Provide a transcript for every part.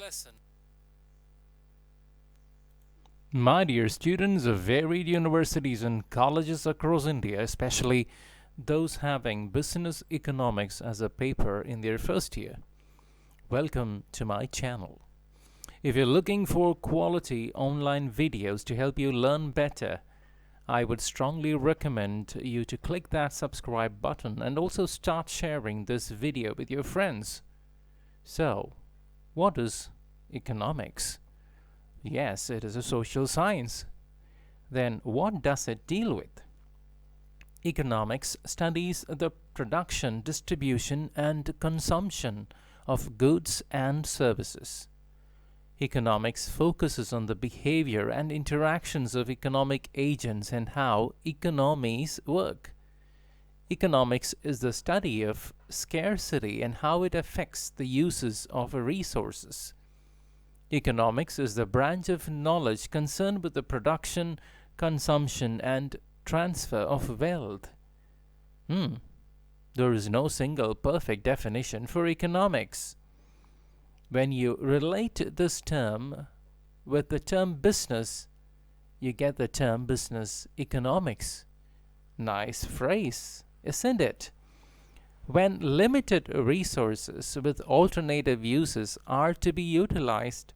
lesson. My dear students of varied universities and colleges across India, especially those having business economics as a paper in their first year, welcome to my channel. If you're looking for quality online videos to help you learn better, I would strongly recommend you to click that subscribe button and also start sharing this video with your friends. So, what is economics? Yes, it is a social science. Then what does it deal with? Economics studies the production, distribution, and consumption of goods and services. Economics focuses on the behavior and interactions of economic agents and how economies work. Economics is the study of scarcity and how it affects the uses of resources. Economics is the branch of knowledge concerned with the production, consumption, and transfer of wealth. There is no single perfect definition for economics. When you relate this term with the term business, you get the term business economics. Nice phrase, isn't it? When limited resources with alternative uses are to be utilized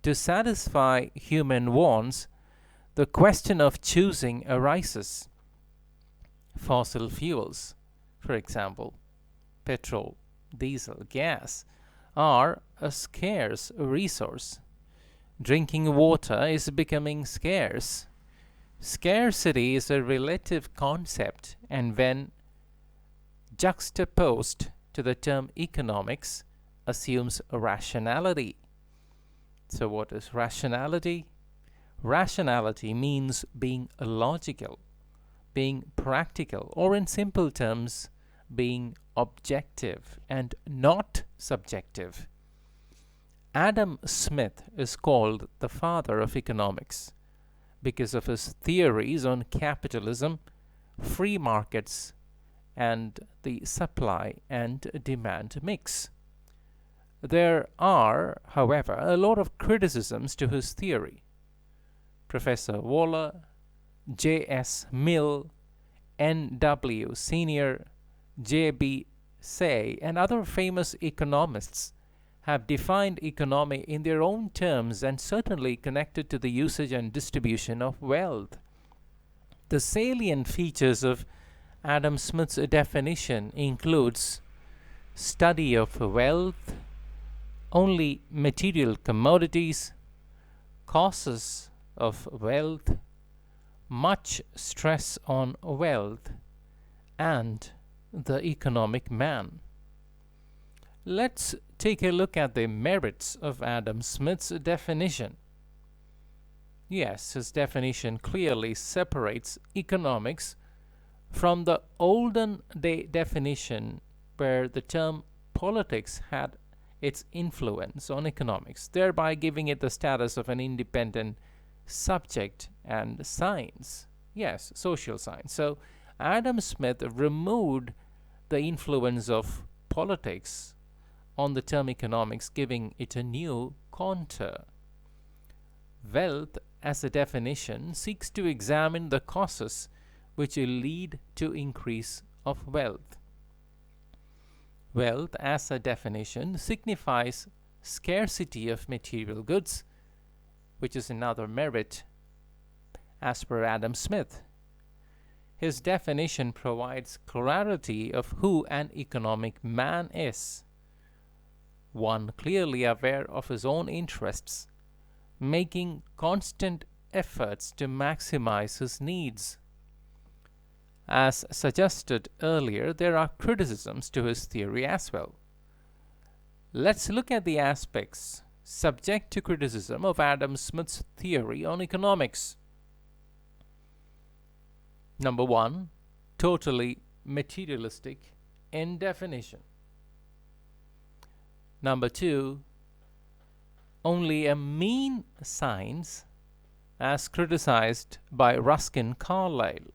to satisfy human wants, the question of choosing arises. Fossil fuels, for example, petrol, diesel, gas, are a scarce resource. Drinking water is becoming scarce. Scarcity is a relative concept, and when juxtaposed to the term economics, assumes rationality. So, what is rationality? Rationality means being logical, being practical, or in simple terms, being objective and not subjective. Adam Smith is called the father of economics because of his theories on capitalism, free markets, and the supply and demand mix. There are, however, a lot of criticisms to his theory. Professor Waller, J.S. Mill, N.W. Senior, J.B. Say, and other famous economists have defined economy in their own terms and certainly connected to the usage and distribution of wealth. The salient features of Adam Smith's definition includes study of wealth, only material commodities, causes of wealth, much stress on wealth, and the economic man. Let's take a look at the merits of Adam Smith's definition. Yes, his definition clearly separates economics from the olden day definition where the term politics had its influence on economics, thereby giving it the status of an independent subject and science. Yes, social science. So Adam Smith removed the influence of politics on the term economics, giving it a new contour. Wealth, as a definition, seeks to examine the causes which will lead to increase of wealth. Wealth, as a definition, signifies scarcity of material goods, which is another merit as per Adam Smith. His definition provides clarity of who an economic man is, one clearly aware of his own interests, making constant efforts to maximize his needs. As suggested earlier, there are criticisms to his theory as well. Let's look at the aspects subject to criticism of Adam Smith's theory on economics. Number one, totally materialistic in definition. Number two, only a mean science as criticized by Ruskin Carlyle.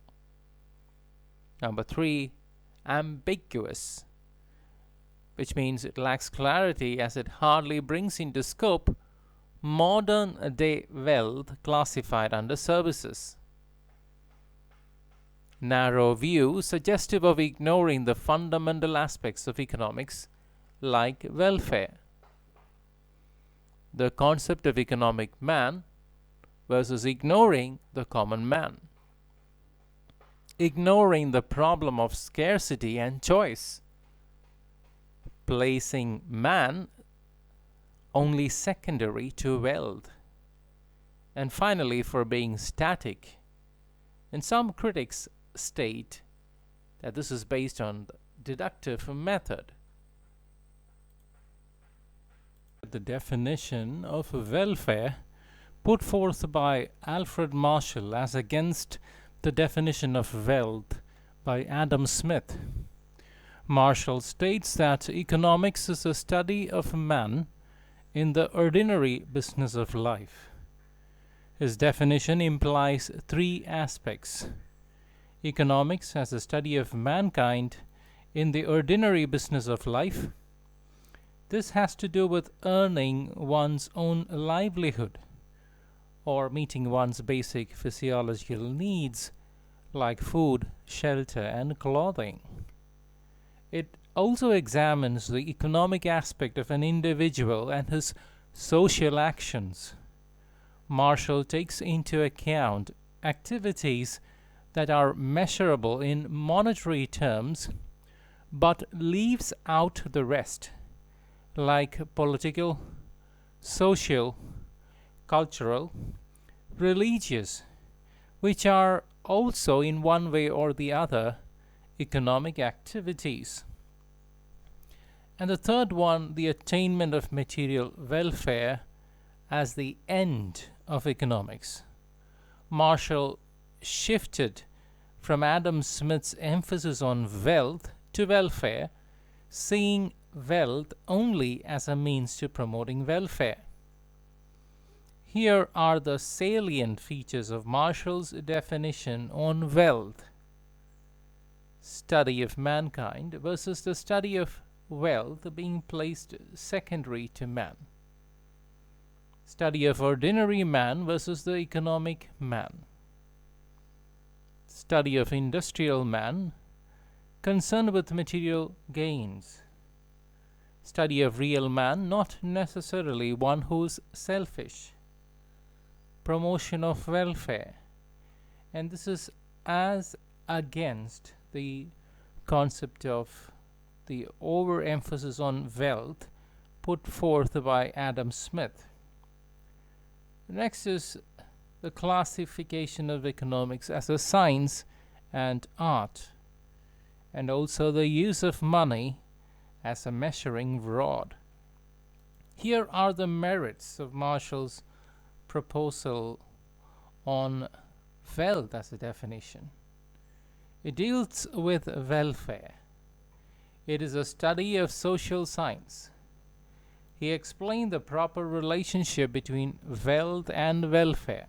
Number three, ambiguous, which means it lacks clarity as it hardly brings into scope modern day wealth classified under services. Narrow view suggestive of ignoring the fundamental aspects of economics like welfare. The concept of economic man versus ignoring the common man. Ignoring the problem of scarcity and choice. Placing man only secondary to wealth. And finally, for being static. And some critics state that this is based on the deductive method. The definition of welfare put forth by Alfred Marshall as against the definition of wealth by Adam Smith. Marshall states that economics is a study of man in the ordinary business of life. His definition implies three aspects: economics as a study of mankind in the ordinary business of life. This has to do with earning one's own livelihood or meeting one's basic physiological needs like food, shelter, and clothing. It also examines the economic aspect of an individual and his social actions. Marshall takes into account activities that are measurable in monetary terms but leaves out the rest, like political, social, cultural, religious, which are also in one way or the other economic activities. And the third one, the attainment of material welfare as the end of economics. Marshall shifted from Adam Smith's emphasis on wealth to welfare, seeing wealth only as a means to promoting welfare. Here are the salient features of Marshall's definition on wealth. Study of mankind versus the study of wealth being placed secondary to man. Study of ordinary man versus the economic man. Study of industrial man concerned with material gains. Study of real man, not necessarily one who's selfish. Promotion of welfare. And this is as against the concept of the overemphasis on wealth put forth by Adam Smith. Next is the classification of economics as a science and art, and also the use of money as a measuring rod. Here are the merits of Marshall's proposal on wealth as a definition. It deals with welfare. It is a study of social science. He explained the proper relationship between wealth and welfare.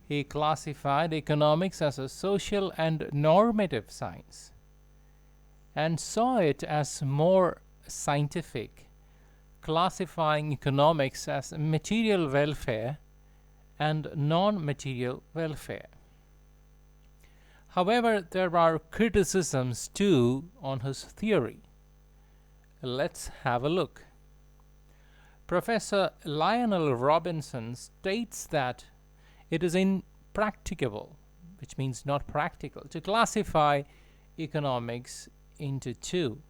He classified economics as a social and normative science and saw it as more scientific, classifying economics as material welfare and non-material welfare. However, there are criticisms too on his theory. Let's have a look. Professor Lionel Robinson states that it is impracticable, which means not practical, to classify economics into two,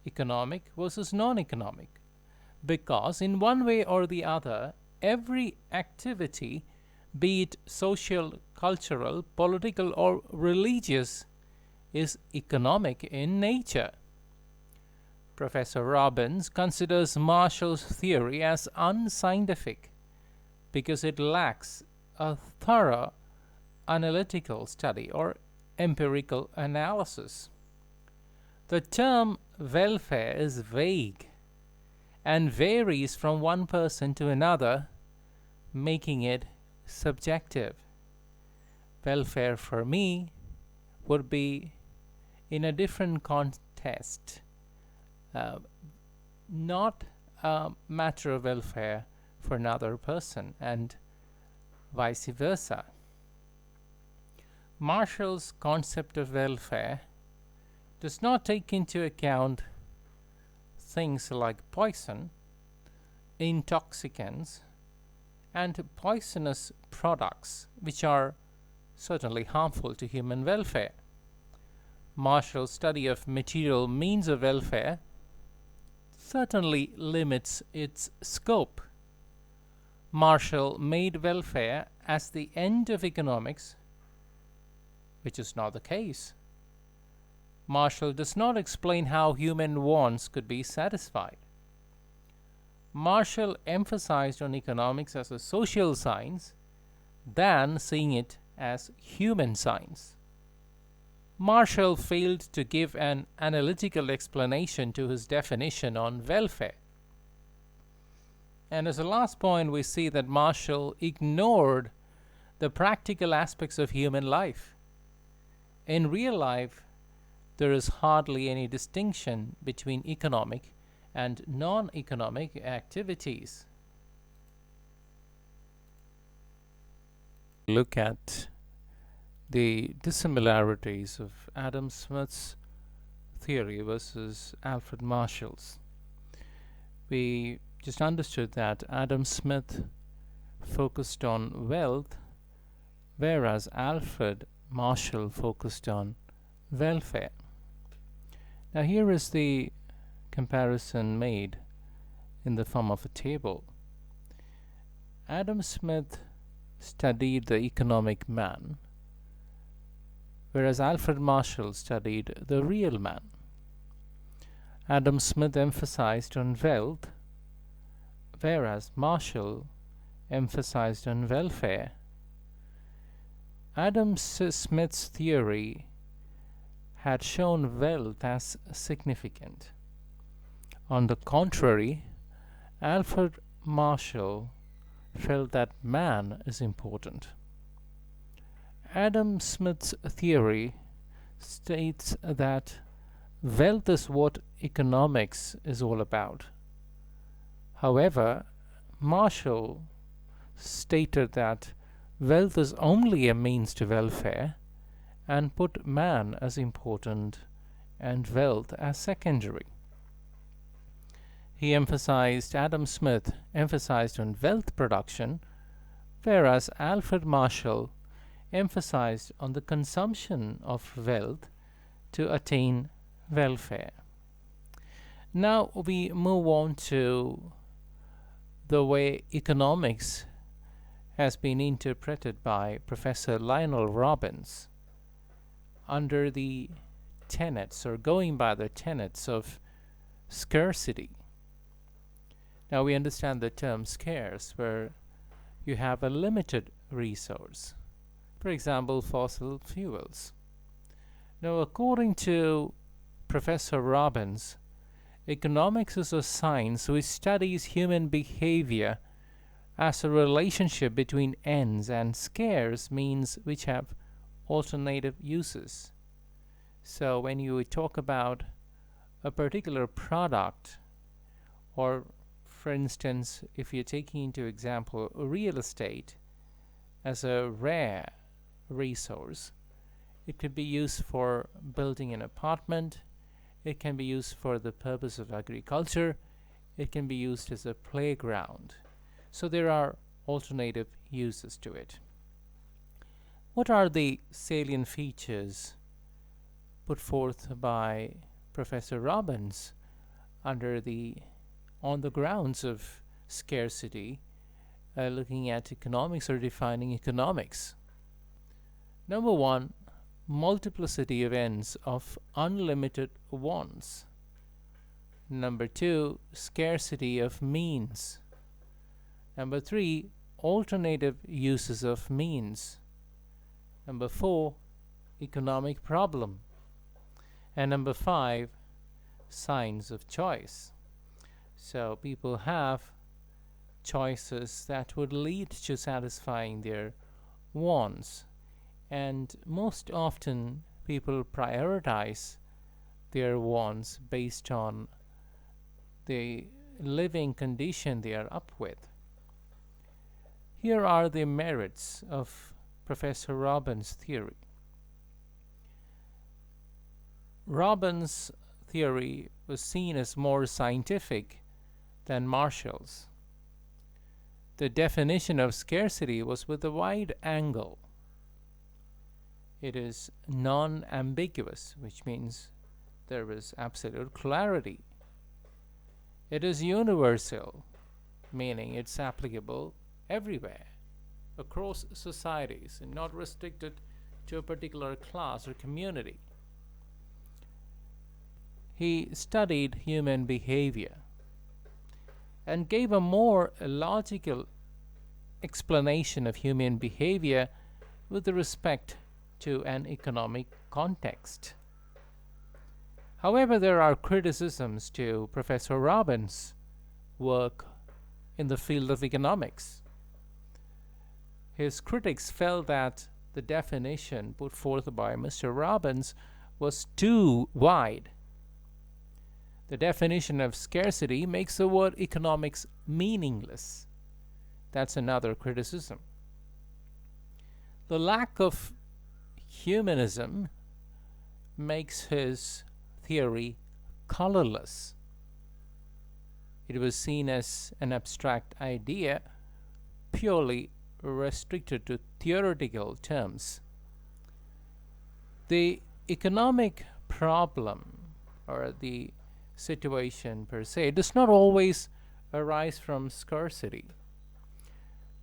economic versus non-economic, because in one way or the other, every activity, be it social, cultural, political, or religious, is economic in nature. Professor Robbins considers Marshall's theory as unscientific because it lacks a thorough analytical study or empirical analysis. The term welfare is vague and varies from one person to another, making it subjective. Welfare for me would be in a different context uh, not a matter of welfare for another person, and vice versa. Marshall's concept of welfare does not take into account things like poison, intoxicants, and poisonous products, which are certainly harmful to human welfare. Marshall's study of material means of welfare certainly limits its scope. Marshall made welfare as the end of economics, which is not the case. Marshall does not explain how human wants could be satisfied. Marshall emphasized on economics as a social science than seeing it as human science. Marshall failed to give an analytical explanation to his definition on welfare. And as a last point, we see that Marshall ignored the practical aspects of human life. In real life, there is hardly any distinction between economic and non-economic activities. Look at the dissimilarities of Adam Smith's theory versus Alfred Marshall's. We just understood that Adam Smith focused on wealth, whereas Alfred Marshall focused on welfare. Now, here is the comparison made in the form of a table. Adam Smith studied the economic man, whereas Alfred Marshall studied the real man. Adam Smith emphasized on wealth, whereas Marshall emphasized on welfare. Adam Smith's theory had shown wealth as significant. On the contrary, Alfred Marshall felt that man is important. Adam Smith's theory states that wealth is what economics is all about. However, Marshall stated that wealth is only a means to welfare and put man as important and wealth as secondary. Adam Smith emphasized on wealth production, whereas Alfred Marshall emphasized on the consumption of wealth to attain welfare. Now we move on to the way economics has been interpreted by Professor Lionel Robbins under the tenets, or going by the tenets, of scarcity. Now we understand the term scarce, where you have a limited resource. For example, fossil fuels. Now, according to Professor Robbins, economics is a science which studies human behavior as a relationship between ends, and scarce means which have alternative uses. So when you talk about a particular product, or for instance, if you're taking into example real estate as a rare resource, it could be used for building an apartment, it can be used for the purpose of agriculture, it can be used as a playground. So there are alternative uses to it. What are the salient features put forth by Professor Robbins on the grounds of scarcity, looking at economics or defining economics? Number one, multiplicity of ends of unlimited wants. Number two, scarcity of means. Number three, alternative uses of means. Number four, economic problem. And number five, signs of choice. So people have choices that would lead to satisfying their wants, and most often people prioritize their wants based on the living condition they are up with. Here are the merits of Professor Robin's theory. Robin's theory was seen as more scientific than Marshall's. The definition of scarcity was with a wide angle. It is non-ambiguous, which means there is absolute clarity. It is universal, meaning it's applicable everywhere, across societies, and not restricted to a particular class or community. He studied human behavior and gave a more logical explanation of human behavior with respect to an economic context. However, there are criticisms to Professor Robin's work in the field of economics. His critics felt that the definition put forth by Mr. Robbins was too wide. The definition of scarcity makes the word economics meaningless. That's another criticism. The lack of humanism makes his theory colorless. It was seen as an abstract idea, purely restricted to theoretical terms. The economic problem, or the situation per se, does not always arise from scarcity.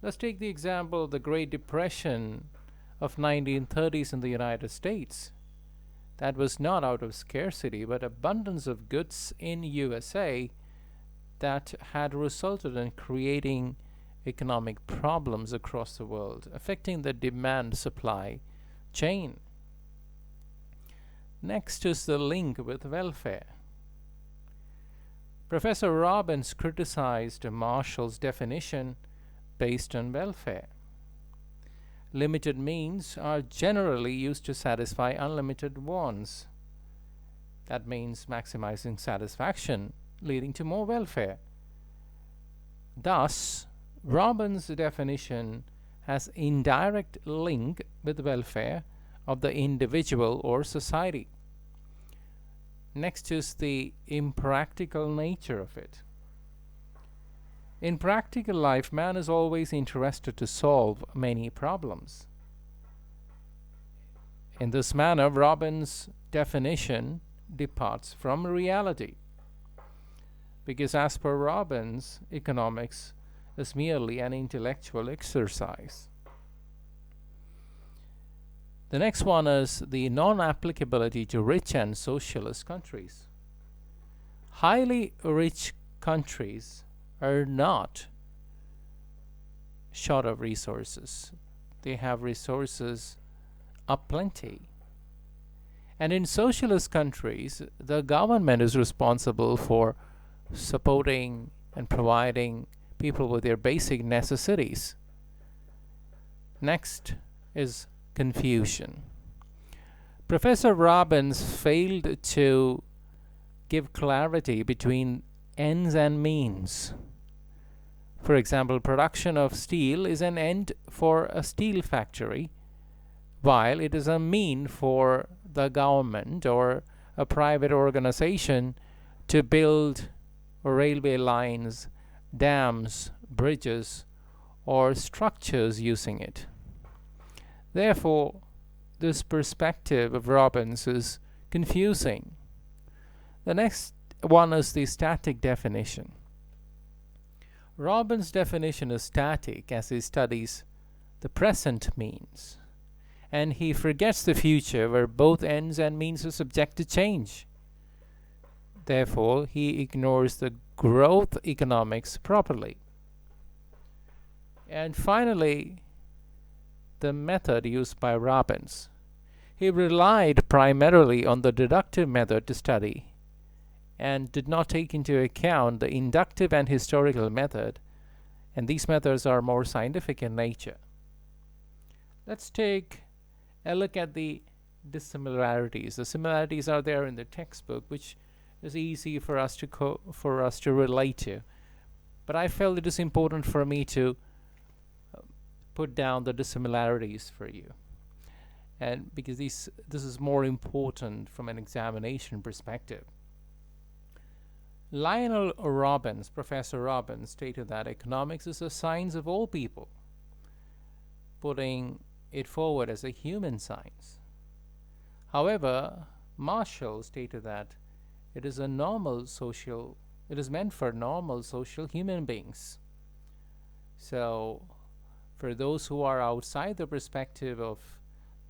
Let's take the example of the Great Depression of 1930s in the United States. That was not out of scarcity, but abundance of goods in USA that had resulted in creating economic problems across the world, affecting the demand-supply chain. Next is the link with welfare. Professor Robbins criticized Marshall's definition based on welfare. Limited means are generally used to satisfy unlimited wants. That means maximizing satisfaction, leading to more welfare. Thus, Robbins' definition has indirect link with welfare of the individual or society. Next is the impractical nature of it. In practical life, man is always interested to solve many problems. In this manner, Robbins' definition departs from reality, because as per Robbins, economics is merely an intellectual exercise. The next one is the non-applicability to rich and socialist countries. Highly rich countries are not short of resources. They have resources aplenty. And in socialist countries, the government is responsible for supporting and providing people with their basic necessities. Next is confusion. Professor Robbins failed to give clarity between ends and means. For example, production of steel is an end for a steel factory, while it is a mean for the government or a private organization to build railway lines, dams, bridges, or structures using it. Therefore, this perspective of Robbins is confusing. The next one is the static definition. Robbins' definition is static as he studies the present means, and he forgets the future where both ends and means are subject to change. Therefore, he ignores the growth economics properly. And finally, the method used by Robbins. He relied primarily on the deductive method to study and did not take into account the inductive and historical method, and these methods are more scientific in nature. Let's take a look at the dissimilarities. The similarities are there in the textbook, which is easy for us to relate to. But I felt it is important for me to put down the dissimilarities for you, and because this is more important from an examination perspective. Lionel Robbins, Professor Robbins, stated that economics is a science of all people, putting it forward as a human science. However, Marshall stated that it is meant for normal social human beings. So, for those who are outside the perspective of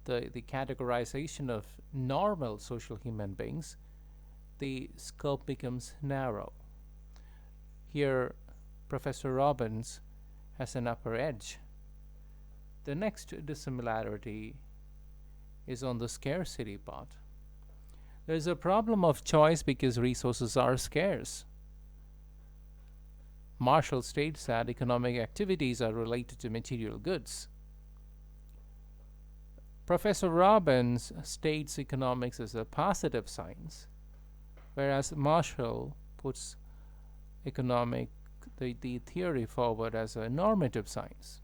the categorization of normal social human beings, the scope becomes narrow. Here, Professor Robbins has an upper edge. The next dissimilarity is on the scarcity part. There is a problem of choice because resources are scarce. Marshall states that economic activities are related to material goods. Professor Robbins states economics as a positive science, whereas Marshall puts the theory forward as a normative science.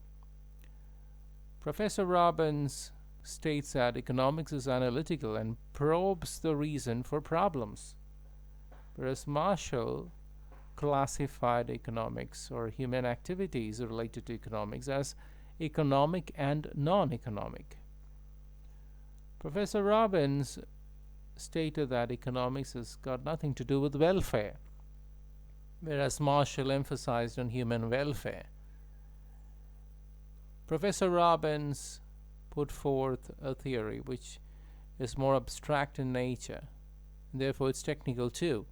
Professor Robbins states that economics is analytical and probes the reason for problems, whereas Marshall classified economics or human activities related to economics as economic and non-economic. Professor Robbins stated that economics has got nothing to do with welfare, whereas Marshall emphasized on human welfare. Professor Robbins put forth a theory which is more abstract in nature, and therefore it's technical too,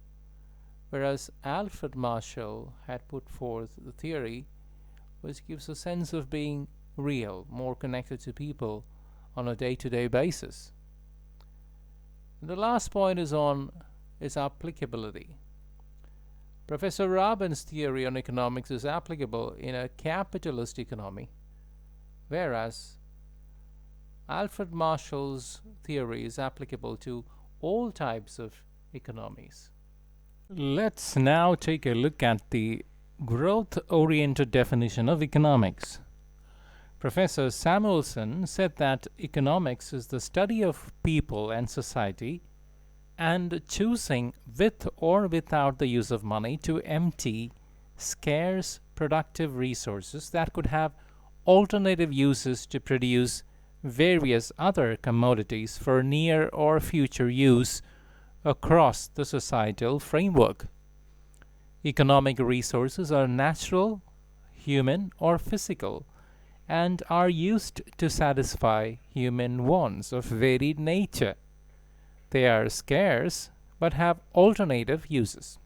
whereas Alfred Marshall had put forth the theory which gives a sense of being real, more connected to people on a day-to-day basis. And the last point is on its applicability. Professor Robbins' theory on economics is applicable in a capitalist economy, whereas Alfred Marshall's theory is applicable to all types of economies. Let's now take a look at the growth-oriented definition of economics. Professor Samuelson said that economics is the study of people and society and choosing with or without the use of money to empty scarce productive resources that could have alternative uses to produce various other commodities for near or future use across the societal framework. Economic resources are natural, human, or physical, and are used to satisfy human wants of varied nature. They are scarce but have alternative uses.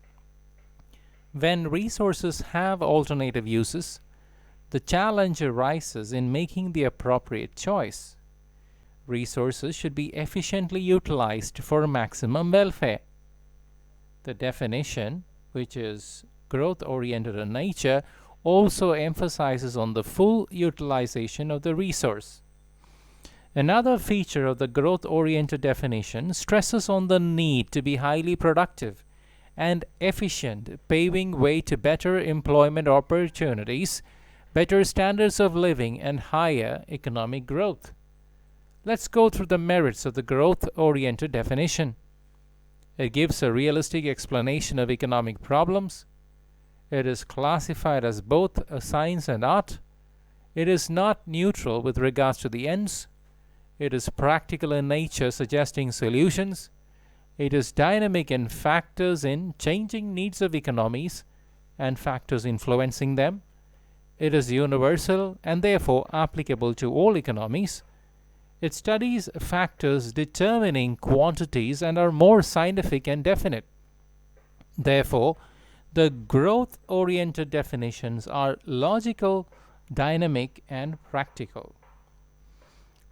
When resources have alternative uses, the challenge arises in making the appropriate choice. Resources should be efficiently utilized for maximum welfare. The definition, which is growth-oriented in nature, also emphasizes on the full utilization of the resource. Another feature of the growth-oriented definition stresses on the need to be highly productive and efficient, paving way to better employment opportunities, better standards of living, and higher economic growth. Let's go through the merits of the growth-oriented definition. It gives a realistic explanation of economic problems. It is classified as both a science and art. It is not neutral with regards to the ends. It is practical in nature, suggesting solutions. It is dynamic in factors in changing needs of economies and factors influencing them. It is universal and therefore applicable to all economies. It studies factors determining quantities and are more scientific and definite. Therefore, the growth-oriented definitions are logical, dynamic, and practical.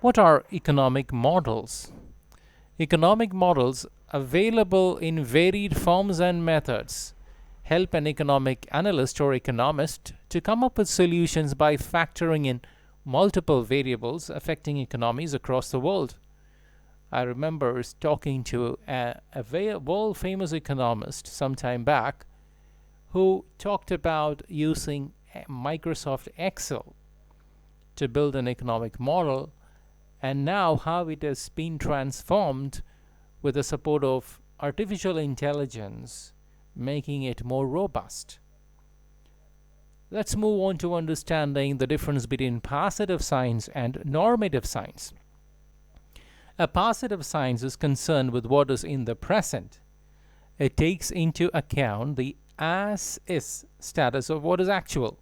What are economic models? Economic models available in varied forms and methods help an economic analyst or economist to come up with solutions by factoring in multiple variables affecting economies across the world. I remember talking to a world famous economist some time back who talked about using Microsoft Excel to build an economic model, and now how it has been transformed with the support of artificial intelligence, making it more robust. Let's move on to understanding the difference between positive science and normative science. A positive science is concerned with what is in the present. It takes into account the as is status of what is actual.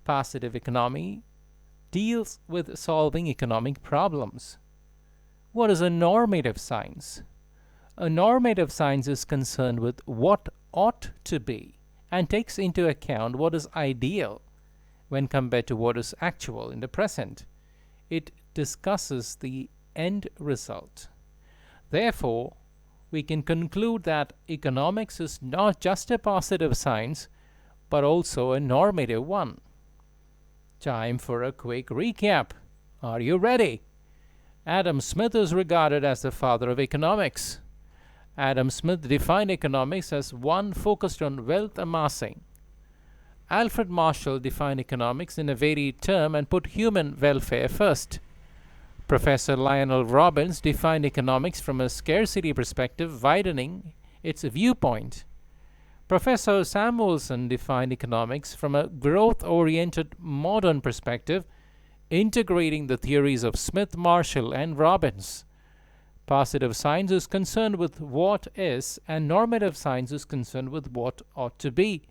Positive economy deals with solving economic problems. What is a normative science? A normative science is concerned with what ought to be and takes into account what is ideal when compared to what is actual in the present. It discusses the end result. Therefore, we can conclude that economics is not just a positive science, but also a normative one. Time for a quick recap. Are you ready? Adam Smith is regarded as the father of economics. Adam Smith defined economics as one focused on wealth amassing. Alfred Marshall defined economics in a varied term and put human welfare first. Professor Lionel Robbins defined economics from a scarcity perspective, widening its viewpoint. Professor Samuelson defined economics from a growth-oriented modern perspective, integrating the theories of Smith, Marshall, and Robbins. Positive science is concerned with what is, and normative science is concerned with what ought to be.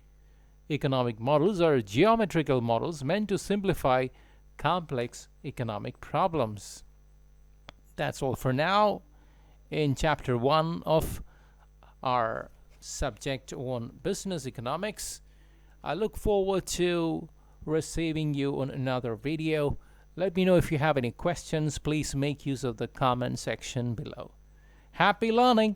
Economic models are geometrical models meant to simplify complex economic problems. That's all for now in Chapter 1 of our subject on business economics. I look forward to receiving you on another video. Let me know if you have any questions. Please make use of the comment section below. Happy learning!